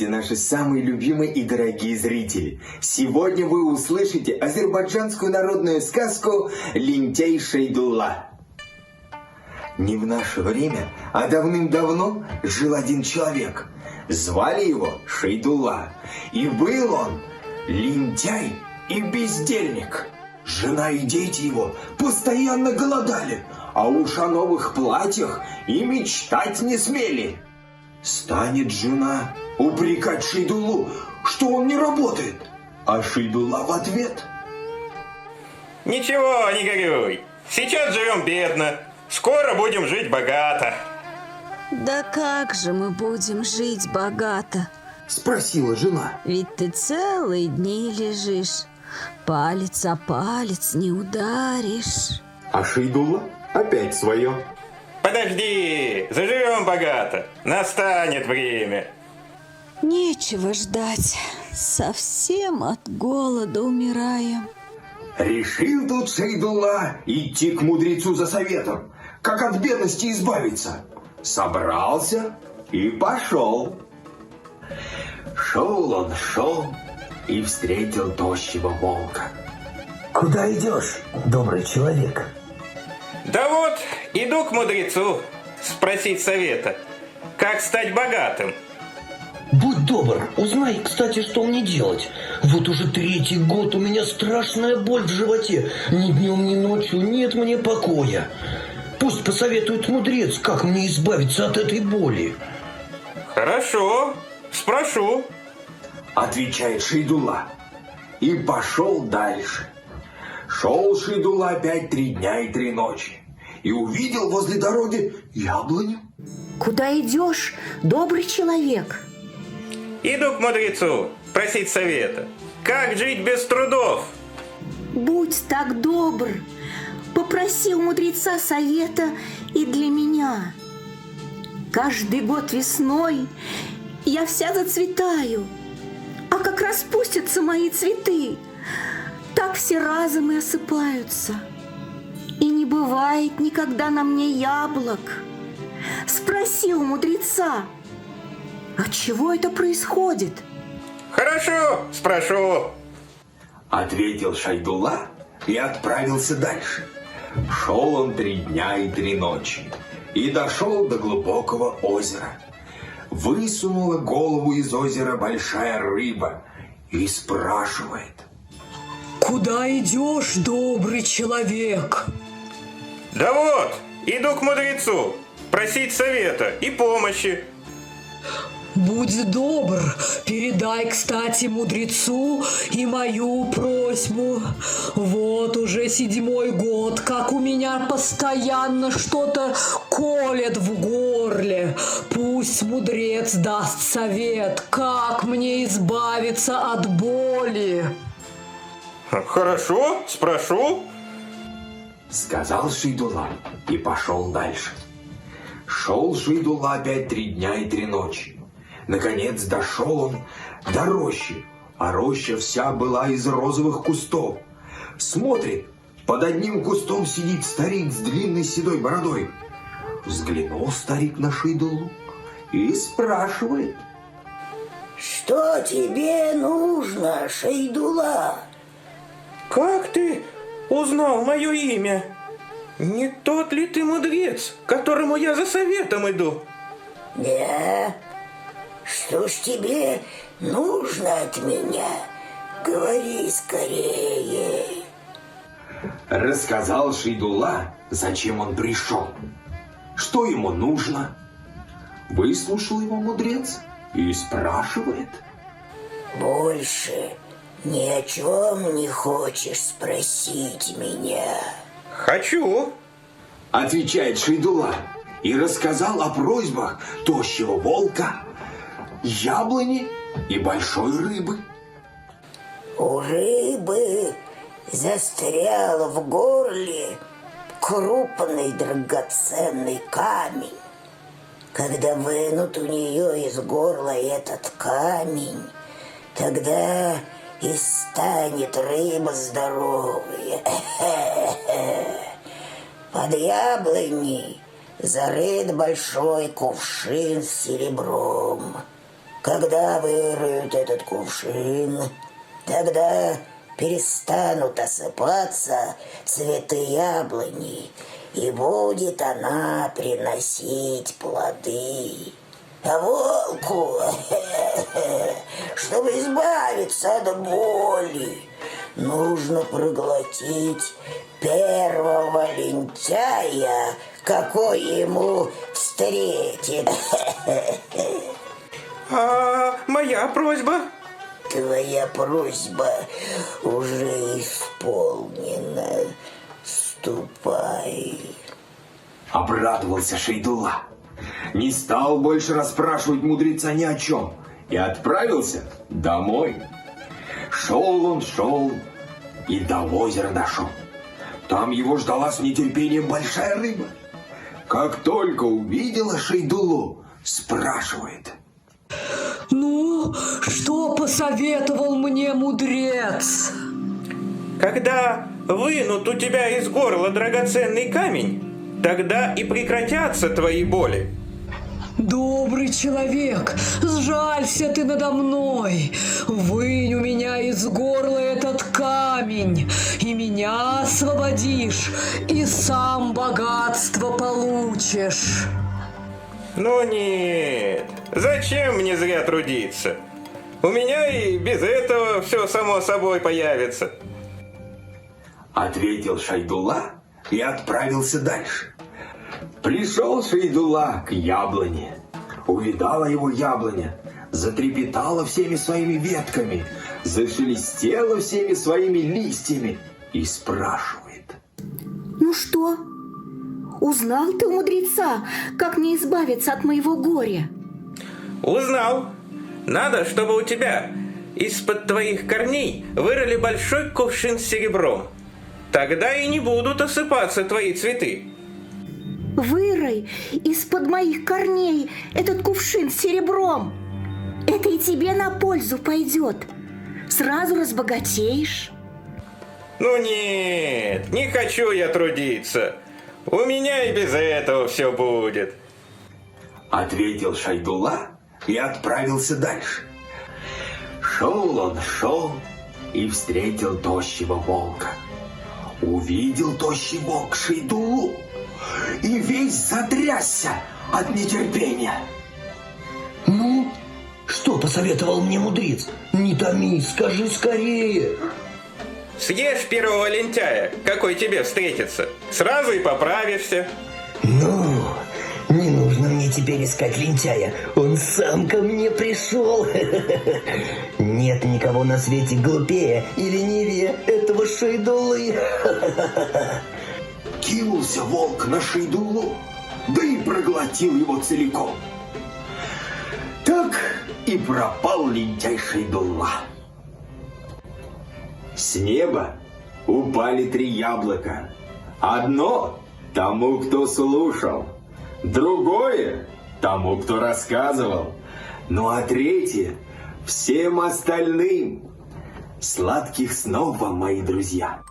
Здравствуйте, наши самые любимые и дорогие зрители! Сегодня вы услышите азербайджанскую народную сказку «Лентяй Шейдулла». Не в наше время, а давным-давно жил один человек. Звали его Шейдулла. И был он лентяй и бездельник. Жена и дети его постоянно голодали, а уж о новых платьях и мечтать не смели. Станет жена упрекать Шейдуллу, что он не работает, а Шейдулла в ответ: «Ничего, не горюй. Сейчас живем бедно. Скоро будем жить богато». Да как же мы будем жить богато? Спросила жена. Ведь ты целые дни лежишь, палец о палец не ударишь. А Шейдулла опять свое: Подожди, заживем богато. Настанет время. Нечего ждать, совсем от голода умираем. Решил тут Шейдулла идти к мудрецу за советом, как от бедности избавиться. Собрался и пошел. Шел и встретил тощего волка. Куда идешь, добрый человек? Да вот, иду к мудрецу спросить совета, как стать богатым. Будь добр, узнай, кстати, что мне делать. Вот уже 3-й год у меня страшная боль в животе. Ни днем, ни ночью нет мне покоя. Пусть посоветует мудрец, как мне избавиться от этой боли. Хорошо, спрошу. Отвечает Шейдулла. И пошел дальше. Шел Шейдулла опять 3 дня и 3 ночи. И увидел возле дороги яблоню. Куда идешь, добрый человек? Иду к мудрецу просить совета, как жить без трудов. Будь так добр, попроси у мудреца совета и для меня. Каждый год весной я вся зацветаю, а как распустятся мои цветы, так все разом и осыпаются. И не бывает никогда на мне яблок. Спроси у мудреца, от чего это происходит? Хорошо, спрошу. Ответил Шейдулла и отправился дальше. Шел он 3 дня и 3 ночи и дошел до глубокого озера. Высунула голову из озера большая рыба и спрашивает: Куда идешь, добрый человек? Да вот, иду к мудрецу просить совета и помощи. Будь добр, передай, кстати, мудрецу и мою просьбу. Вот уже 7-й год, как у меня постоянно что-то колет в горле. Пусть мудрец даст совет, как мне избавиться от боли. Хорошо, спрошу. сказал Шейдулла и пошел дальше. Шел Шейдулла опять 3 дня и 3 ночи. Наконец дошел он до рощи, а роща вся была из розовых кустов. Смотрит, под одним кустом сидит старик с длинной седой бородой. Взглянул старик на Шейдуллу и спрашивает: Что тебе нужно, Шейдулла? Как ты узнал мое имя? Не тот ли ты мудрец, к которому я за советом иду? Да? Что ж тебе нужно от меня? Говори скорее. Рассказал Шейдулла, зачем он пришел, что ему нужно. Выслушал его мудрец и спрашивает: Больше ни о чем не хочешь спросить меня? Хочу. Отвечает Шейдулла и рассказал о просьбах тощего волка, яблони и большой рыбы. У рыбы застрял в горле крупный драгоценный камень. Когда вынут у нее из горла этот камень, тогда и станет рыба здоровая. Под яблоней зарыт большой кувшин с серебром. Когда выроют этот кувшин, тогда перестанут осыпаться цветы яблони, и будет она приносить плоды. А волку, чтобы избавиться от боли, нужно проглотить первого лентяя, какой ему встретит. А моя просьба? Твоя просьба уже исполнена. Ступай. Обрадовался Шейдулла. Не стал больше расспрашивать мудреца ни о чем и отправился домой. Шел он, и до озера дошел. Там его ждала с нетерпением большая рыба. Как только увидела Шейдуллу, спрашивает: Ну, что посоветовал мне мудрец? Когда вынут у тебя из горла драгоценный камень, тогда и прекратятся твои боли. Добрый человек, сжалься ты надо мной, вынь у меня из горла этот камень, и меня освободишь, и сам богатство получишь. Ну нет, зачем мне зря трудиться? У меня и без этого все само собой появится. Ответил Шейдулла и отправился дальше. Пришел Шейдулла к яблоне. Увидала его яблоня, затрепетала всеми своими ветками, зашелестела всеми своими листьями и спрашивает: Ну что, узнал ты у мудреца, как мне избавиться от моего горя? Узнал. Надо, чтобы у тебя из-под твоих корней вырыли большой кувшин с серебром. Тогда и не будут осыпаться твои цветы. Вырой из-под моих корней этот кувшин с серебром. Это и тебе на пользу пойдет. Сразу разбогатеешь. Ну нет, не хочу я трудиться. У меня и без этого все будет. Ответил Шейдулла и отправился дальше. Шел он, и встретил тощего волка. Увидел тощий волк Шейдуллу и весь затрясся от нетерпения. Ну, что посоветовал мне мудрец? Не томи, скажи скорее. Съешь первого лентяя, какой тебе встретится. Сразу и поправишься. Ну, не нужно мне теперь искать лентяя. Он сам ко мне пришел. Нет никого на свете глупее и ленивее этого Шейдуллы. Кинулся волк на Шейдуллу, да и проглотил его целиком. Так и пропал лентяй Шейдулла. С неба упали 3 яблока. Одно тому, кто слушал, другое тому, кто рассказывал, ну а третье всем остальным. Сладких снов вам, мои друзья!